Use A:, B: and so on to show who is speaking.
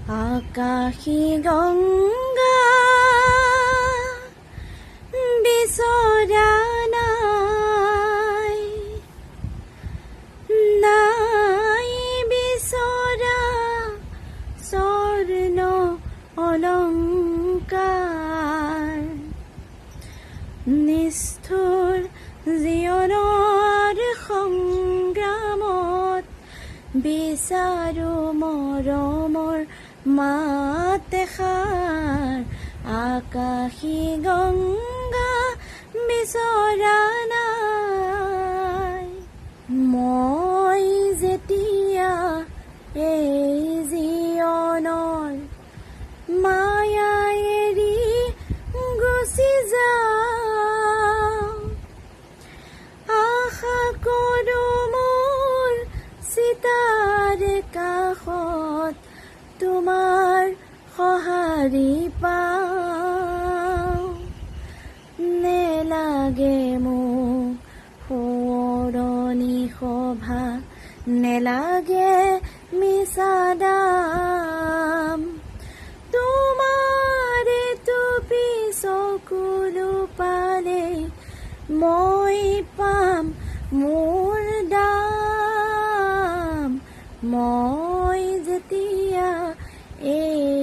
A: আকাশী গংগা বিচৰা নাই, নাই বিচৰা স্বৰ্ণ অলংকাৰ, নিষ্ঠুৰ জীৱনৰ সংগ্ৰামত বিচাৰো মৰমৰ মাত এষাৰ। আকাশী গংগা বিচৰা নাই, মই যেতিয়া এই জীৱনৰ মায়া এৰি গুচি যাওঁ, আশা কৰোঁ মোৰ চিতাৰ কাষত তোমাৰ সঁহাৰি পাওঁ। নেলাগে মোক সোঁৱৰণি সভা, নেলাগে মিছা দাম, তোমাৰে টুপি চকুলো পালে মই পাম মোৰ দাম। মই যেতিয়া এই